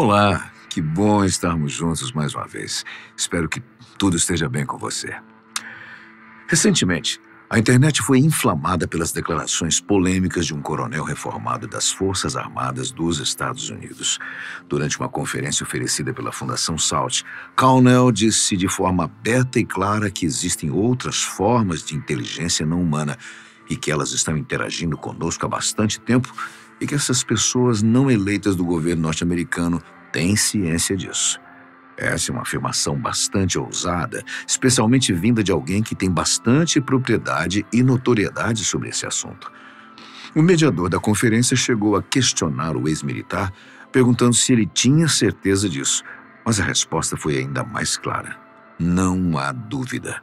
Olá, que bom estarmos juntos mais uma vez. Espero que tudo esteja bem com você. Recentemente, a internet foi inflamada pelas declarações polêmicas de um coronel reformado das Forças Armadas dos Estados Unidos. Durante uma conferência oferecida pela Fundação SALT, Colonel disse de forma aberta e clara que existem outras formas de inteligência não humana e que elas estão interagindo conosco há bastante tempo e que essas pessoas não eleitas do governo norte-americano têm ciência disso. Essa é uma afirmação bastante ousada, especialmente vinda de alguém que tem bastante propriedade e notoriedade sobre esse assunto. O mediador da conferência chegou a questionar o ex-militar, perguntando se ele tinha certeza disso, mas a resposta foi ainda mais clara. Não há dúvida.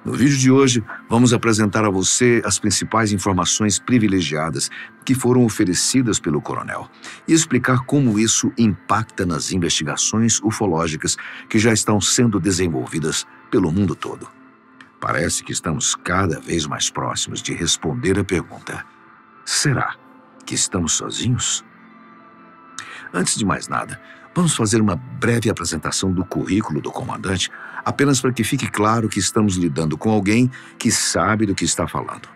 No vídeo de hoje, vamos apresentar a você as principais informações privilegiadas que foram oferecidas pelo coronel e explicar como isso impacta nas investigações ufológicas que já estão sendo desenvolvidas pelo mundo todo. Parece que estamos cada vez mais próximos de responder a pergunta: será que estamos sozinhos? Antes de mais nada, vamos fazer uma breve apresentação do currículo do comandante, apenas para que fique claro que estamos lidando com alguém que sabe do que está falando.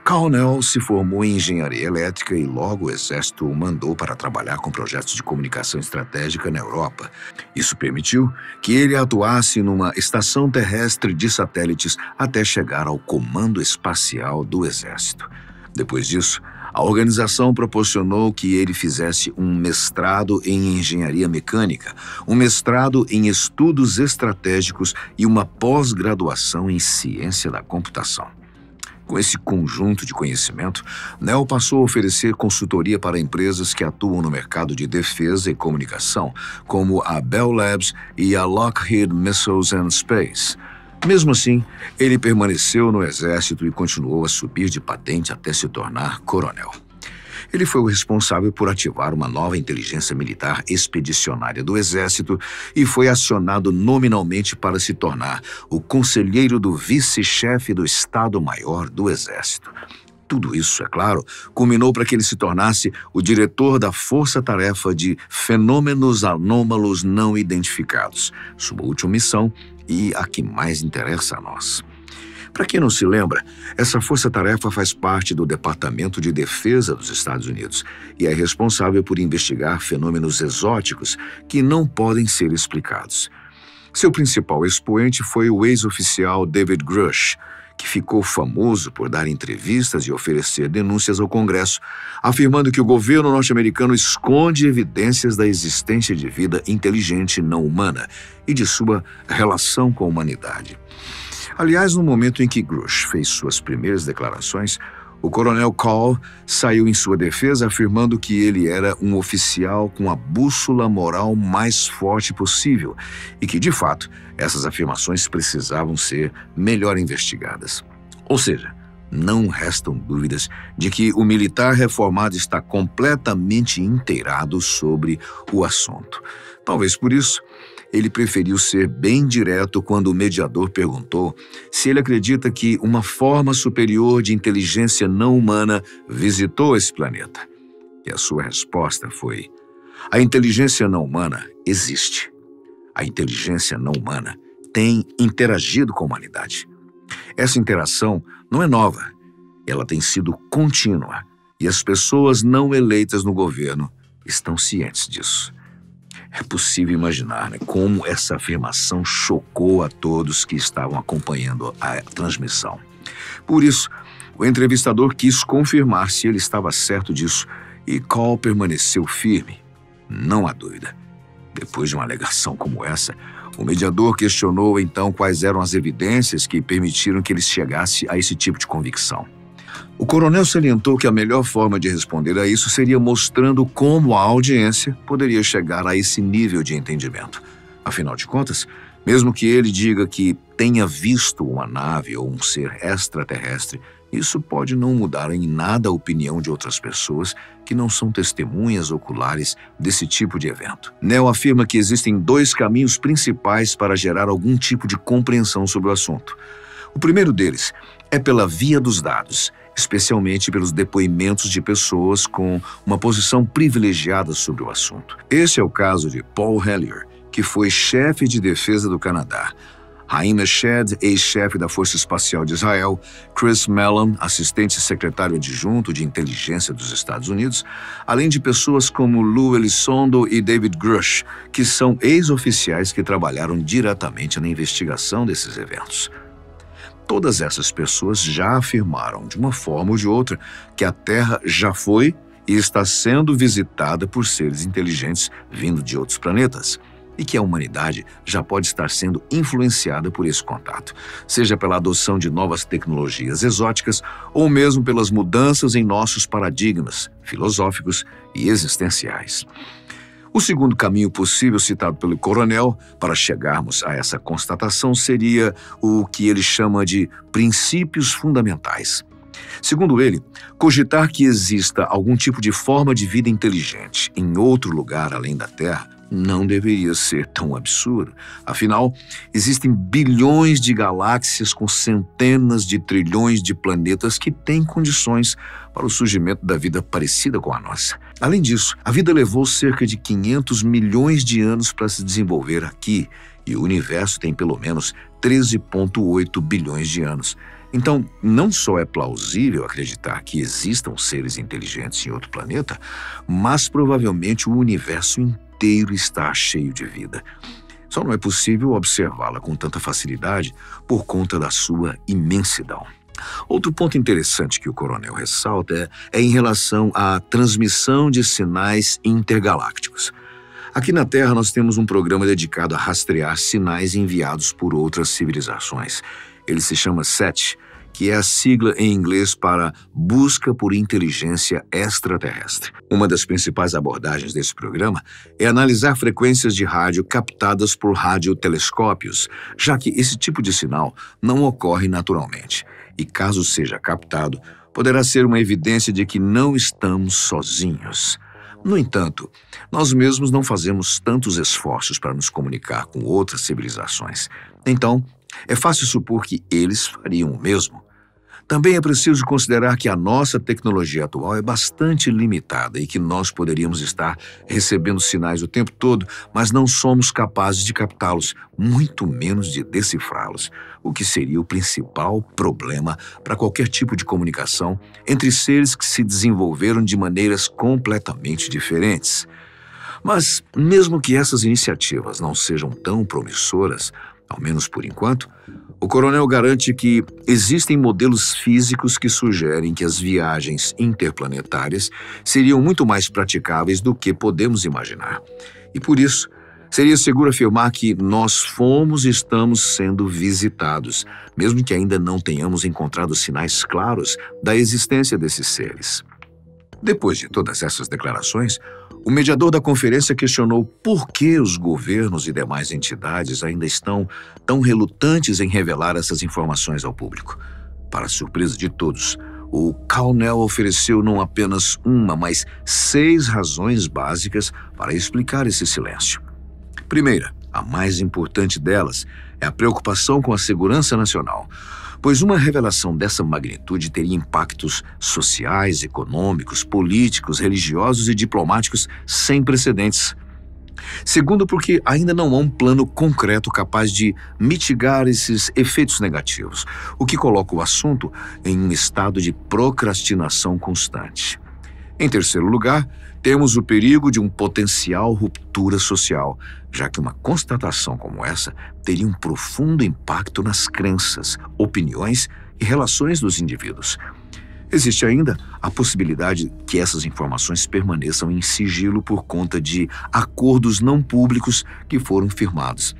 Colonel se formou em engenharia elétrica e logo o Exército o mandou para trabalhar com projetos de comunicação estratégica na Europa. Isso permitiu que ele atuasse numa estação terrestre de satélites até chegar ao Comando Espacial do Exército. Depois disso, a organização proporcionou que ele fizesse um mestrado em engenharia mecânica, um mestrado em estudos estratégicos e uma pós-graduação em ciência da computação. Com esse conjunto de conhecimento, Nel passou a oferecer consultoria para empresas que atuam no mercado de defesa e comunicação, como a Bell Labs e a Lockheed Missiles and Space. Mesmo assim, ele permaneceu no Exército e continuou a subir de patente até se tornar coronel. Ele foi o responsável por ativar uma nova inteligência militar expedicionária do Exército e foi acionado nominalmente para se tornar o conselheiro do vice-chefe do Estado-Maior do Exército. Tudo isso, é claro, culminou para que ele se tornasse o diretor da Força-Tarefa de Fenômenos Anômalos Não Identificados, sua última missão e a que mais interessa a nós. Para quem não se lembra, essa força-tarefa faz parte do Departamento de Defesa dos Estados Unidos e é responsável por investigar fenômenos exóticos que não podem ser explicados. Seu principal expoente foi o ex-oficial David Grush, que ficou famoso por dar entrevistas e oferecer denúncias ao Congresso, afirmando que o governo norte-americano esconde evidências da existência de vida inteligente não humana e de sua relação com a humanidade. Aliás, no momento em que Grush fez suas primeiras declarações, o coronel Call saiu em sua defesa afirmando que ele era um oficial com a bússola moral mais forte possível e que, de fato, essas afirmações precisavam ser melhor investigadas. Ou seja, não restam dúvidas de que o militar reformado está completamente inteirado sobre o assunto. Talvez por isso, ele preferiu ser bem direto quando o mediador perguntou se ele acredita que uma forma superior de inteligência não humana visitou esse planeta. E a sua resposta foi: a inteligência não humana existe. A inteligência não humana tem interagido com a humanidade. Essa interação não é nova, ela tem sido contínua e as pessoas não eleitas no governo estão cientes disso. É possível imaginar, como essa afirmação chocou a todos que estavam acompanhando a transmissão. Por isso, o entrevistador quis confirmar se ele estava certo disso e Call permaneceu firme. Não há dúvida. Depois de uma alegação como essa, o mediador questionou então quais eram as evidências que permitiram que ele chegasse a esse tipo de convicção. O coronel salientou que a melhor forma de responder a isso seria mostrando como a audiência poderia chegar a esse nível de entendimento. Afinal de contas, mesmo que ele diga que tenha visto uma nave ou um ser extraterrestre, isso pode não mudar em nada a opinião de outras pessoas que não são testemunhas oculares desse tipo de evento. Nel afirma que existem dois caminhos principais para gerar algum tipo de compreensão sobre o assunto. O primeiro deles é pela via dos dados, especialmente pelos depoimentos de pessoas com uma posição privilegiada sobre o assunto. Este é o caso de Paul Hellyer, que foi chefe de defesa do Canadá, Haim Eshed, ex-chefe da Força Espacial de Israel, Chris Mellon, assistente secretário adjunto de inteligência dos Estados Unidos, além de pessoas como Lou Elizondo e David Grush, que são ex-oficiais que trabalharam diretamente na investigação desses eventos. Todas essas pessoas já afirmaram, de uma forma ou de outra, que a Terra já foi e está sendo visitada por seres inteligentes vindo de outros planetas, e que a humanidade já pode estar sendo influenciada por esse contato, seja pela adoção de novas tecnologias exóticas ou mesmo pelas mudanças em nossos paradigmas filosóficos e existenciais. O segundo caminho possível citado pelo coronel para chegarmos a essa constatação seria o que ele chama de princípios fundamentais. Segundo ele, cogitar que exista algum tipo de forma de vida inteligente em outro lugar além da Terra não deveria ser tão absurdo. Afinal, existem bilhões de galáxias com centenas de trilhões de planetas que têm condições para o surgimento da vida parecida com a nossa. Além disso, a vida levou cerca de 500 milhões de anos para se desenvolver aqui, e o universo tem pelo menos 13,8 bilhões de anos. Então, não só é plausível acreditar que existam seres inteligentes em outro planeta, mas provavelmente o universo inteiro está cheio de vida. Só não é possível observá-la com tanta facilidade por conta da sua imensidão. Outro ponto interessante que o coronel ressalta é em relação à transmissão de sinais intergalácticos. Aqui na Terra nós temos um programa dedicado a rastrear sinais enviados por outras civilizações. Ele se chama SET, que é a sigla em inglês para Busca por Inteligência Extraterrestre. Uma das principais abordagens desse programa é analisar frequências de rádio captadas por radiotelescópios, já que esse tipo de sinal não ocorre naturalmente. E caso seja captado, poderá ser uma evidência de que não estamos sozinhos. No entanto, nós mesmos não fazemos tantos esforços para nos comunicar com outras civilizações. Então, é fácil supor que eles fariam o mesmo. Também é preciso considerar que a nossa tecnologia atual é bastante limitada e que nós poderíamos estar recebendo sinais o tempo todo, mas não somos capazes de captá-los, muito menos de decifrá-los, o que seria o principal problema para qualquer tipo de comunicação entre seres que se desenvolveram de maneiras completamente diferentes. Mas, mesmo que essas iniciativas não sejam tão promissoras, ao menos por enquanto, o coronel garante que existem modelos físicos que sugerem que as viagens interplanetárias seriam muito mais praticáveis do que podemos imaginar. E por isso, seria seguro afirmar que nós fomos e estamos sendo visitados, mesmo que ainda não tenhamos encontrado sinais claros da existência desses seres. Depois de todas essas declarações, o mediador da conferência questionou por que os governos e demais entidades ainda estão tão relutantes em revelar essas informações ao público. Para surpresa de todos, o coronel ofereceu não apenas uma, mas 6 razões básicas para explicar esse silêncio. Primeira, a mais importante delas, é a preocupação com a segurança nacional, pois uma revelação dessa magnitude teria impactos sociais, econômicos, políticos, religiosos e diplomáticos sem precedentes. Segundo, porque ainda não há um plano concreto capaz de mitigar esses efeitos negativos, o que coloca o assunto em um estado de procrastinação constante. Em terceiro lugar, temos o perigo de uma potencial ruptura social, já que uma constatação como essa teria um profundo impacto nas crenças, opiniões e relações dos indivíduos. Existe ainda a possibilidade que essas informações permaneçam em sigilo por conta de acordos não públicos que foram firmados,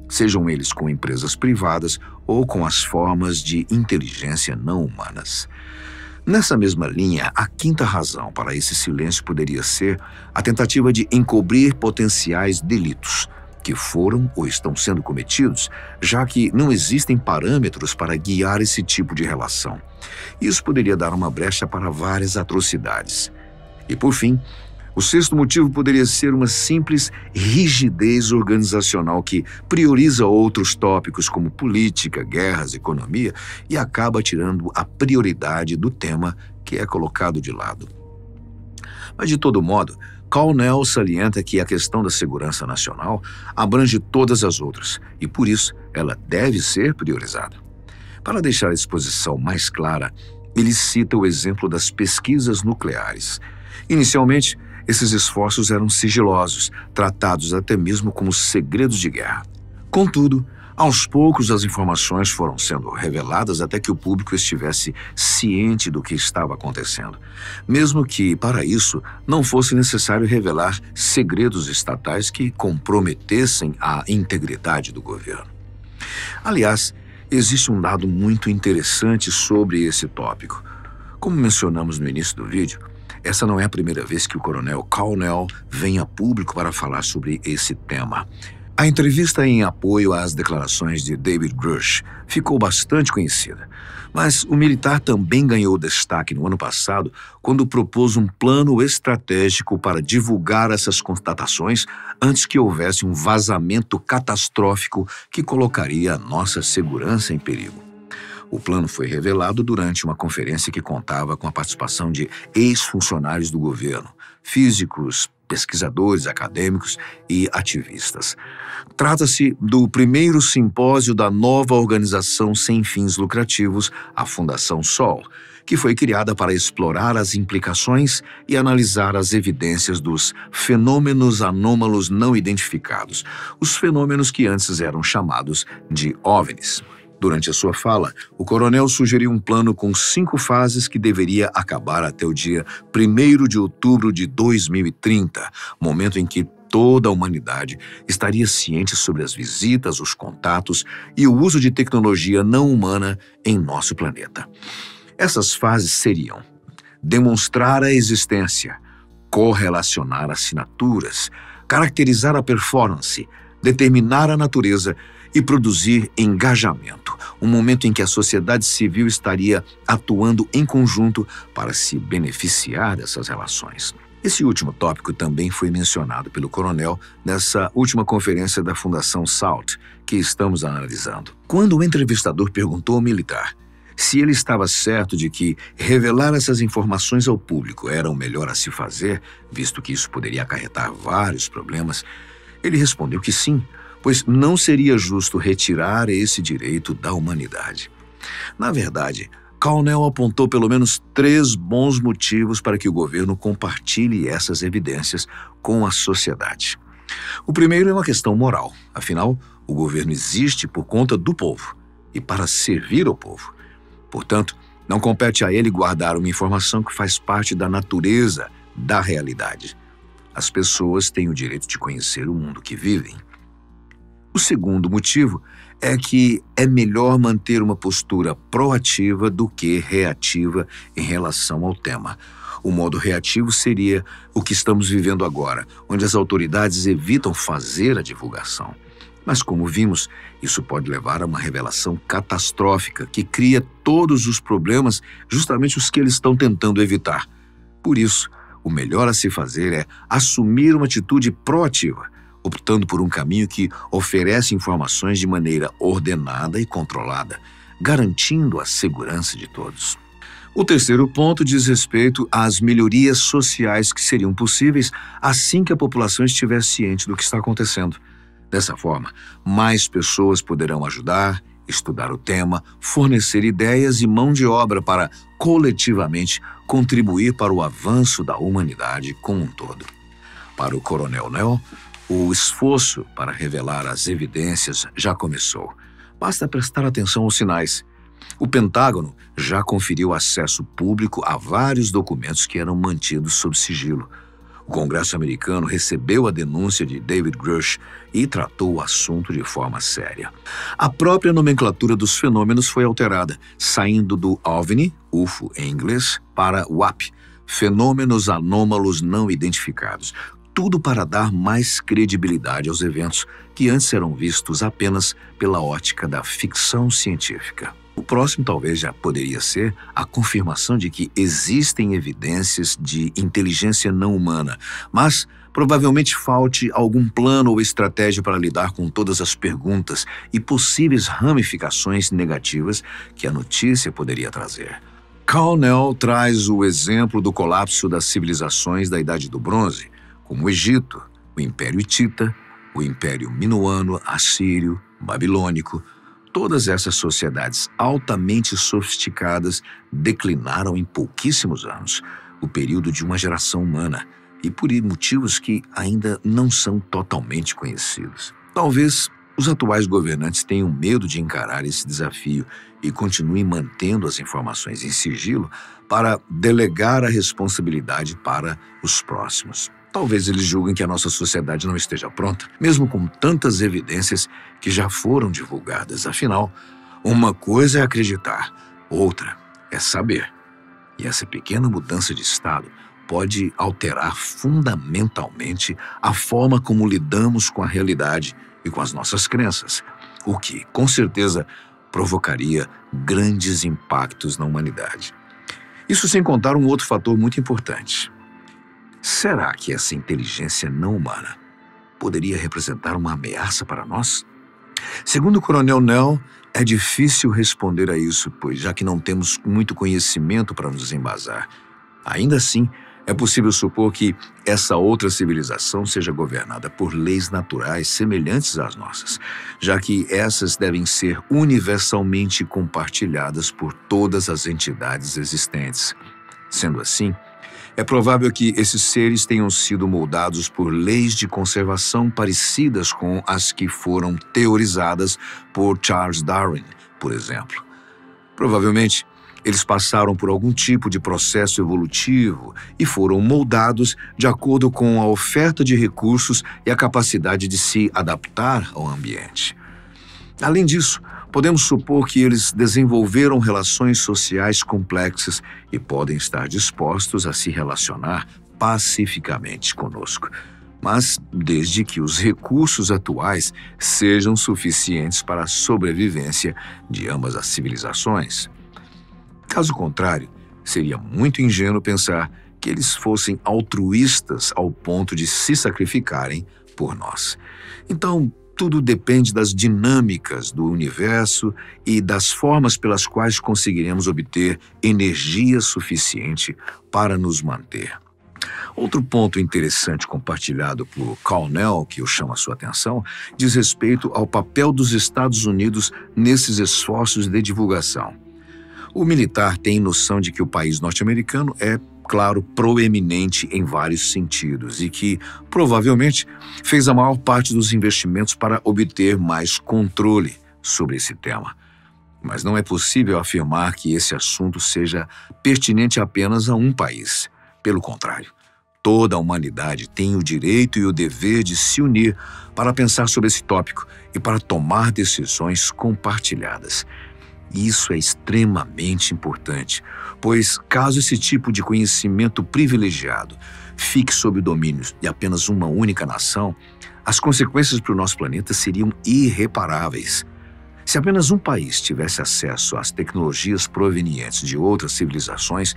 sejam eles com empresas privadas ou com as formas de inteligência não humanas. Nessa mesma linha, a quinta razão para esse silêncio poderia ser a tentativa de encobrir potenciais delitos que foram ou estão sendo cometidos, já que não existem parâmetros para guiar esse tipo de relação. Isso poderia dar uma brecha para várias atrocidades. E, por fim, O sexto motivo poderia ser uma simples rigidez organizacional que prioriza outros tópicos como política, guerras, economia e acaba tirando a prioridade do tema que é colocado de lado. Mas, de todo modo, Colnell salienta que a questão da segurança nacional abrange todas as outras e, por isso, ela deve ser priorizada. Para deixar a exposição mais clara, ele cita o exemplo das pesquisas nucleares. Inicialmente, esses esforços eram sigilosos, tratados até mesmo como segredos de guerra. Contudo, aos poucos as informações foram sendo reveladas até que o público estivesse ciente do que estava acontecendo, mesmo que, para isso, não fosse necessário revelar segredos estatais que comprometessem a integridade do governo. Aliás, existe um dado muito interessante sobre esse tópico. Como mencionamos no início do vídeo, essa não é a primeira vez que o coronel Colnell vem a público para falar sobre esse tema. A entrevista em apoio às declarações de David Grush ficou bastante conhecida, mas o militar também ganhou destaque no ano passado quando propôs um plano estratégico para divulgar essas constatações antes que houvesse um vazamento catastrófico que colocaria a nossa segurança em perigo. O plano foi revelado durante uma conferência que contava com a participação de ex-funcionários do governo, físicos, pesquisadores, acadêmicos e ativistas. Trata-se do primeiro simpósio da nova organização sem fins lucrativos, a Fundação Sol, que foi criada para explorar as implicações e analisar as evidências dos fenômenos anômalos não identificados, os fenômenos que antes eram chamados de OVNIs. Durante a sua fala, o coronel sugeriu um plano com 5 fases que deveria acabar até o dia 1º de outubro de 2030, momento em que toda a humanidade estaria ciente sobre as visitas, os contatos e o uso de tecnologia não humana em nosso planeta. Essas fases seriam: demonstrar a existência, correlacionar assinaturas, caracterizar a performance, determinar a natureza e produzir engajamento, um momento em que a sociedade civil estaria atuando em conjunto para se beneficiar dessas relações. Esse último tópico também foi mencionado pelo coronel nessa última conferência da Fundação SALT, que estamos analisando. Quando o entrevistador perguntou ao militar se ele estava certo de que revelar essas informações ao público era o melhor a se fazer, visto que isso poderia acarretar vários problemas, ele respondeu que sim, pois não seria justo retirar esse direito da humanidade. Na verdade, Colnell apontou pelo menos 3 bons motivos para que o governo compartilhe essas evidências com a sociedade. O primeiro é uma questão moral. Afinal, o governo existe por conta do povo e para servir ao povo. Portanto, não compete a ele guardar uma informação que faz parte da natureza da realidade. As pessoas têm o direito de conhecer o mundo que vivem. O segundo motivo é que é melhor manter uma postura proativa do que reativa em relação ao tema. O modo reativo seria o que estamos vivendo agora, onde as autoridades evitam fazer a divulgação. Mas, como vimos, isso pode levar a uma revelação catastrófica que cria todos os problemas, justamente os que eles estão tentando evitar. Por isso, o melhor a se fazer é assumir uma atitude proativa, optando por um caminho que oferece informações de maneira ordenada e controlada, garantindo a segurança de todos. O terceiro ponto diz respeito às melhorias sociais que seriam possíveis assim que a população estiver ciente do que está acontecendo. Dessa forma, mais pessoas poderão ajudar, estudar o tema, fornecer ideias e mão de obra para, coletivamente, contribuir para o avanço da humanidade como um todo. Para o coronel Nell, o esforço para revelar as evidências já começou. Basta prestar atenção aos sinais. O Pentágono já conferiu acesso público a vários documentos que eram mantidos sob sigilo. O Congresso americano recebeu a denúncia de David Grush e tratou o assunto de forma séria. A própria nomenclatura dos fenômenos foi alterada, saindo do OVNI, UFO em inglês, para WAP, Fenômenos Anômalos Não Identificados. Tudo para dar mais credibilidade aos eventos que antes eram vistos apenas pela ótica da ficção científica. O próximo talvez já poderia ser a confirmação de que existem evidências de inteligência não humana, mas provavelmente falte algum plano ou estratégia para lidar com todas as perguntas e possíveis ramificações negativas que a notícia poderia trazer. Carnell traz o exemplo do colapso das civilizações da Idade do Bronze, como o Egito, o Império Hitita, o Império Minoano, Assírio, Babilônico. Todas essas sociedades altamente sofisticadas declinaram em pouquíssimos anos, o período de uma geração humana, e por motivos que ainda não são totalmente conhecidos. Talvez os atuais governantes tenham medo de encarar esse desafio e continuem mantendo as informações em sigilo para delegar a responsabilidade para os próximos. Talvez eles julguem que a nossa sociedade não esteja pronta, mesmo com tantas evidências que já foram divulgadas. Afinal, uma coisa é acreditar, outra é saber. E essa pequena mudança de estado pode alterar fundamentalmente a forma como lidamos com a realidade e com as nossas crenças, o que, com certeza, provocaria grandes impactos na humanidade. Isso sem contar um outro fator muito importante. Será que essa inteligência não humana poderia representar uma ameaça para nós? Segundo o Coronel Nell, é difícil responder a isso, pois já que não temos muito conhecimento para nos embasar. Ainda assim, é possível supor que essa outra civilização seja governada por leis naturais semelhantes às nossas, já que essas devem ser universalmente compartilhadas por todas as entidades existentes. Sendo assim, é provável que esses seres tenham sido moldados por leis de conservação parecidas com as que foram teorizadas por Charles Darwin, por exemplo. Provavelmente, eles passaram por algum tipo de processo evolutivo e foram moldados de acordo com a oferta de recursos e a capacidade de se adaptar ao ambiente. Além disso, podemos supor que eles desenvolveram relações sociais complexas e podem estar dispostos a se relacionar pacificamente conosco, mas desde que os recursos atuais sejam suficientes para a sobrevivência de ambas as civilizações. Caso contrário, seria muito ingênuo pensar que eles fossem altruístas ao ponto de se sacrificarem por nós. Então, tudo depende das dinâmicas do universo e das formas pelas quais conseguiremos obter energia suficiente para nos manter. Outro ponto interessante compartilhado por Carnell, que eu chamo a sua atenção, diz respeito ao papel dos Estados Unidos nesses esforços de divulgação. O militar tem noção de que o país norte-americano é, claro, proeminente em vários sentidos e que, provavelmente, fez a maior parte dos investimentos para obter mais controle sobre esse tema. Mas não é possível afirmar que esse assunto seja pertinente apenas a um país. Pelo contrário, toda a humanidade tem o direito e o dever de se unir para pensar sobre esse tópico e para tomar decisões compartilhadas. Isso é extremamente importante, pois caso esse tipo de conhecimento privilegiado fique sob o domínio de apenas uma única nação, as consequências para o nosso planeta seriam irreparáveis. Se apenas um país tivesse acesso às tecnologias provenientes de outras civilizações,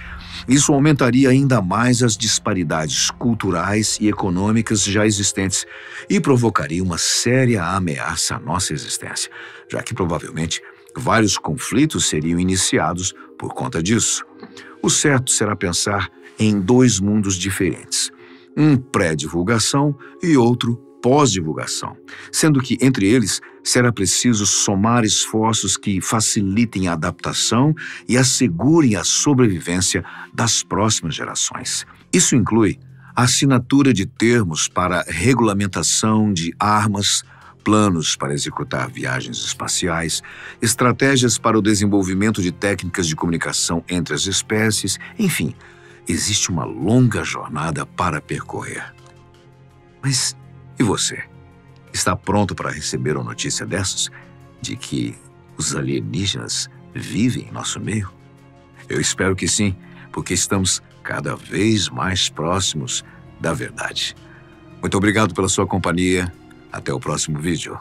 isso aumentaria ainda mais as disparidades culturais e econômicas já existentes e provocaria uma séria ameaça à nossa existência, já que provavelmente vários conflitos seriam iniciados por conta disso. O certo será pensar em dois mundos diferentes, um pré-divulgação e outro pós-divulgação, sendo que entre eles será preciso somar esforços que facilitem a adaptação e assegurem a sobrevivência das próximas gerações. Isso inclui a assinatura de termos para regulamentação de armas, planos para executar viagens espaciais, estratégias para o desenvolvimento de técnicas de comunicação entre as espécies, enfim, existe uma longa jornada para percorrer. Mas e você? Está pronto para receber uma notícia dessas? De que os alienígenas vivem em nosso meio? Eu espero que sim, porque estamos cada vez mais próximos da verdade. Muito obrigado pela sua companhia. Até o próximo vídeo.